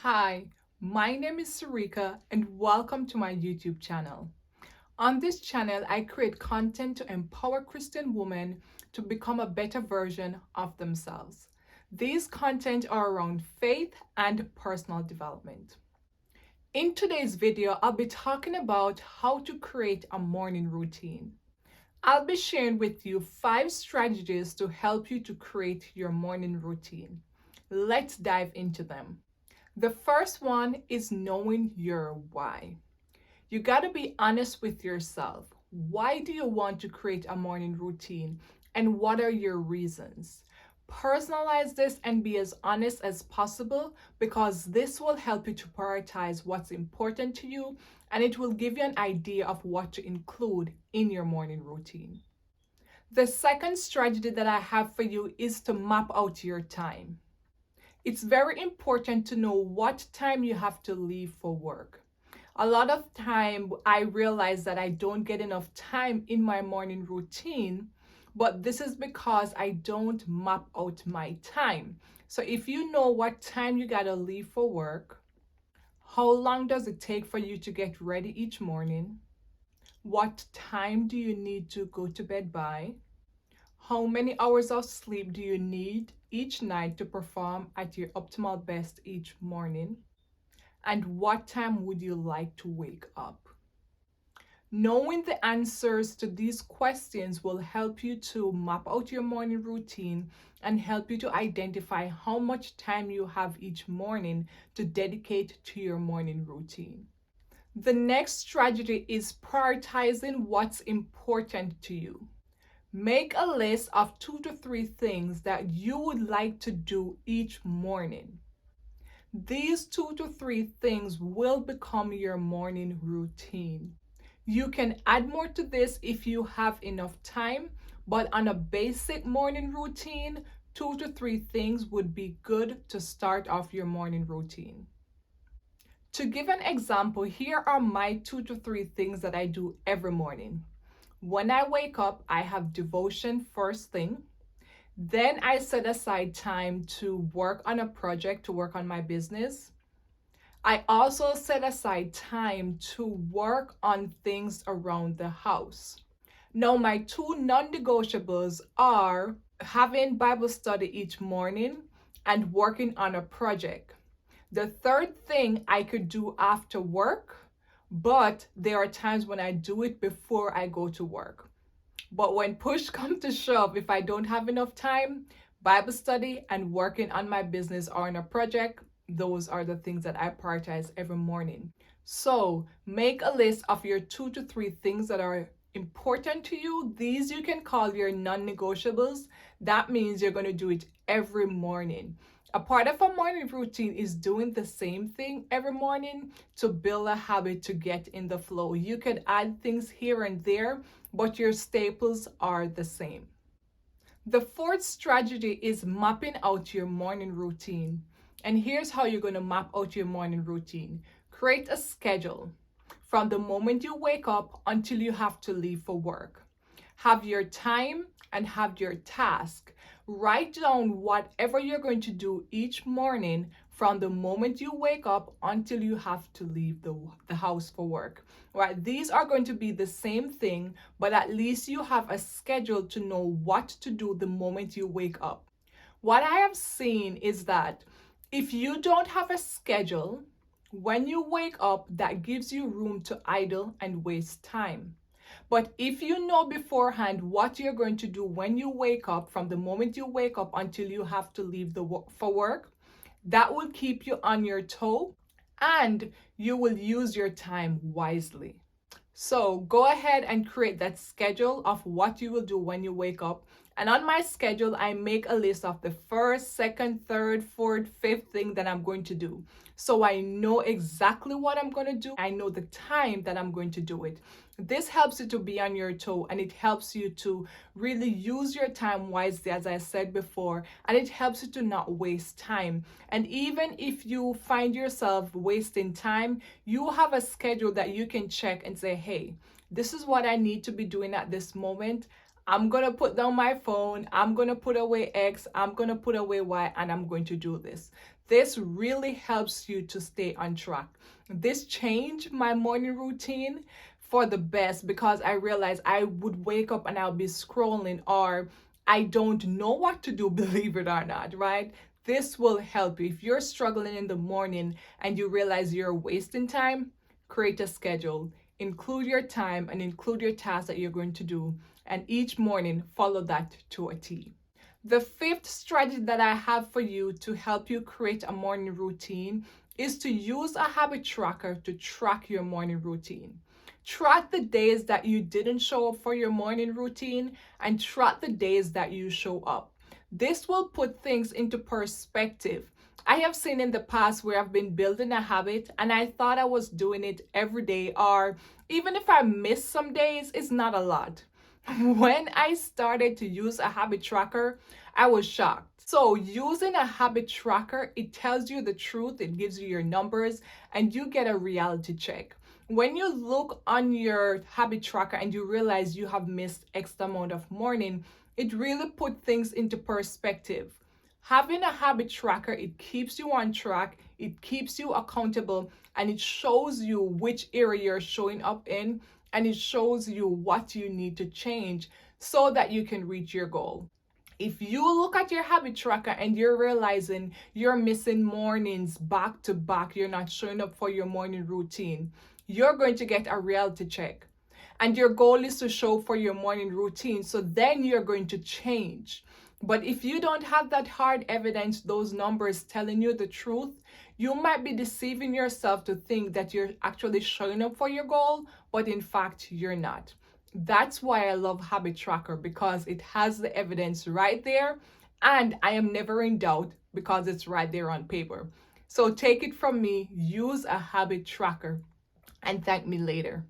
Hi, my name is Sarika and welcome to my YouTube channel. On this channel, I create content to empower Christian women to become a better version of themselves. These content are around faith and personal development. In today's video, I'll be talking about how to create a morning routine. I'll be sharing with you 5 strategies to help you to create your morning routine. Let's dive into them. The first one is knowing your why. You got to be honest with yourself. Why do you want to create a morning routine? And what are your reasons? Personalize this and be as honest as possible because this will help you to prioritize what's important to you and it will give you an idea of what to include in your morning routine. The second strategy that I have for you is to map out your time. It's very important to know what time you have to leave for work. A lot of time I realize that I don't get enough time in my morning routine, but this is because I don't map out my time. So if you know what time you gotta leave for work, how long does it take for you to get ready each morning? What time do you need to go to bed by? How many hours of sleep do you need each night to perform at your optimal best each morning? And what time would you like to wake up? Knowing the answers to these questions will help you to map out your morning routine and help you to identify how much time you have each morning to dedicate to your morning routine. The next strategy is prioritizing what's important to you. Make a list of 2 to 3 things that you would like to do each morning. These 2 to 3 things will become your morning routine. You can add more to this if you have enough time, but on a basic morning routine, 2 to 3 things would be good to start off your morning routine. To give an example, here are my 2 to 3 things that I do every morning. When I wake up, I have devotion first thing. Then I set aside time to work on a project, to work on my business. I also set aside time to work on things around the house. Now, my 2 non-negotiables are having Bible study each morning and working on a project. The third thing I could do after work, but there are times when I do it before I go to work. But when push comes to shove, if I don't have enough time, Bible study and working on my business or on a project, those are the things that I prioritize every morning. So make a list of your 2 to 3 things that are important to you. These you can call your non-negotiables. That means you're going to do it every morning. A part of a morning routine is doing the same thing every morning to build a habit to get in the flow. You could add things here and there, but your staples are the same. The fourth strategy is mapping out your morning routine. And here's how you're going to map out your morning routine. Create a schedule from the moment you wake up until you have to leave for work. Have your time and have your task. Write down whatever you're going to do each morning from the moment you wake up until you have to leave the house for work. Right? These are going to be the same thing, but at least you have a schedule to know what to do the moment you wake up. What I have seen is that if you don't have a schedule, when you wake up, that gives you room to idle and waste time. But if you know beforehand what you're going to do when you wake up, from the moment you wake up until you have to leave for work, that will keep you on your toe and you will use your time wisely. So go ahead and create that schedule of what you will do when you wake up. And on my schedule, I make a list of the first, second, third, fourth, fifth thing that I'm going to do. So I know exactly what I'm going to do. I know the time that I'm going to do it. This helps you to be on your toe and it helps you to really use your time wisely, as I said before, and it helps you to not waste time. And even if you find yourself wasting time, you have a schedule that you can check and say, hey, this is what I need to be doing at this moment. I'm going to put down my phone, I'm going to put away X, I'm going to put away Y, and I'm going to do this. This really helps you to stay on track. This changed my morning routine for the best because I realized I would wake up and I'll be scrolling, or I don't know what to do, believe it or not, right? This will help you. If you're struggling in the morning and you realize you're wasting time, create a schedule. Include your time and include your tasks that you're going to do. And each morning, follow that to a T. The fifth strategy that I have for you to help you create a morning routine is to use a habit tracker to track your morning routine. Track the days that you didn't show up for your morning routine and track the days that you show up. This will put things into perspective. I have seen in the past where I've been building a habit and I thought I was doing it every day, or even if I miss some days, it's not a lot. When I started to use a habit tracker, I was shocked. So using a habit tracker, it tells you the truth, it gives you your numbers, and you get a reality check. When you look on your habit tracker and you realize you have missed X amount of morning, it really put things into perspective. Having a habit tracker, it keeps you on track, it keeps you accountable, and it shows you which area you're showing up in, and it shows you what you need to change so that you can reach your goal. If you look at your habit tracker and you're realizing you're missing mornings back to back, you're not showing up for your morning routine, you're going to get a reality check. And your goal is to show for your morning routine, so then you're going to change. But if you don't have that hard evidence, those numbers telling you the truth, you might be deceiving yourself to think that you're actually showing up for your goal, but in fact, you're not. That's why I love Habit Tracker, because it has the evidence right there, and I am never in doubt because it's right there on paper. So take it from me, use a Habit Tracker and thank me later.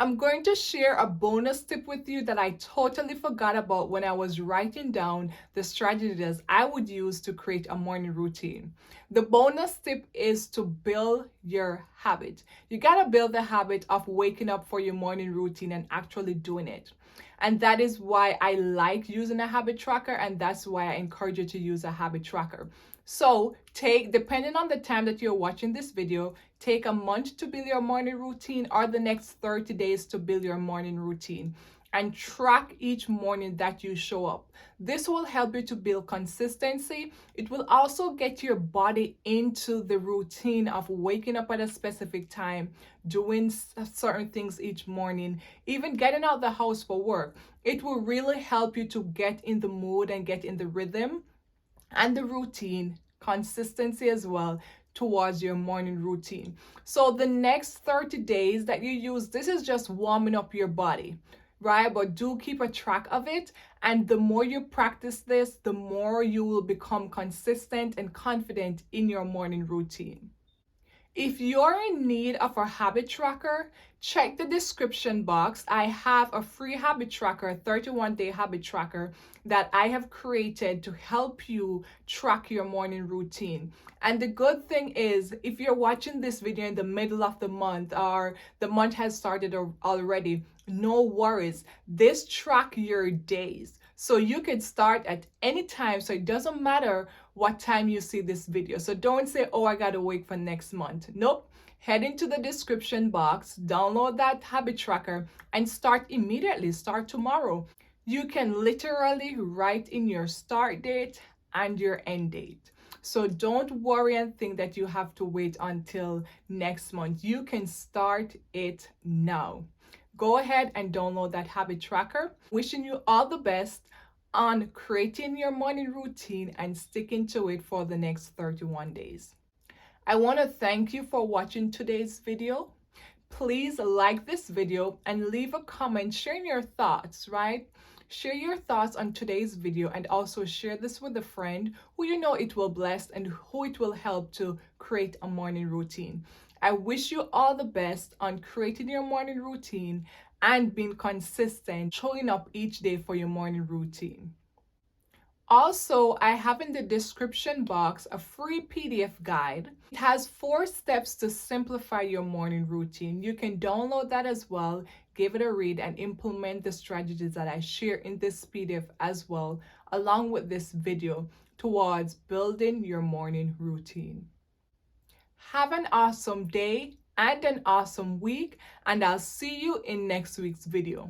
I'm going to share a bonus tip with you that I totally forgot about when I was writing down the strategies I would use to create a morning routine. The bonus tip is to build your habit. You got to build the habit of waking up for your morning routine and actually doing it. And that is why I like using a habit tracker, and that's why I encourage you to use a habit tracker. So depending on the time that you're watching this video, take a month to build your morning routine or the next 30 days to build your morning routine, and track each morning that you show up. This will help you to build consistency. It will also get your body into the routine of waking up at a specific time, doing certain things each morning, even getting out the house for work. It will really help you to get in the mood and get in the rhythm and the routine, consistency as well, towards your morning routine. So the next 30 days that you use, this is just warming up your body, right? But do keep a track of it. And the more you practice this, the more you will become consistent and confident in your morning routine. If you're in need of a habit tracker, check the description box. I have a free habit tracker, a 31-day habit tracker that I have created to help you track your morning routine. And the good thing is, if you're watching this video in the middle of the month or the month has started already, no worries. This track your days. So you can start at any time. So it doesn't matter what time you see this video. So don't say, oh, I gotta wait for next month. Nope. Head into the description box, download that habit tracker, and start immediately. Start tomorrow. You can literally write in your start date and your end date. So don't worry and think that you have to wait until next month. You can start it now. Go ahead and download that habit tracker. Wishing you all the best on creating your morning routine and sticking to it for the next 31 days. I want to thank you for watching today's video. Please like this video and leave a comment sharing your thoughts, right? Share your thoughts on today's video, and also share this with a friend who you know it will bless and who it will help to create a morning routine. I wish you all the best on creating your morning routine and being consistent, showing up each day for your morning routine. Also, I have in the description box a free PDF guide. It has 4 steps to simplify your morning routine. You can download that as well, give it a read, and implement the strategies that I share in this PDF as well, along with this video, towards building your morning routine. Have an awesome day and an awesome week, and I'll see you in next week's video.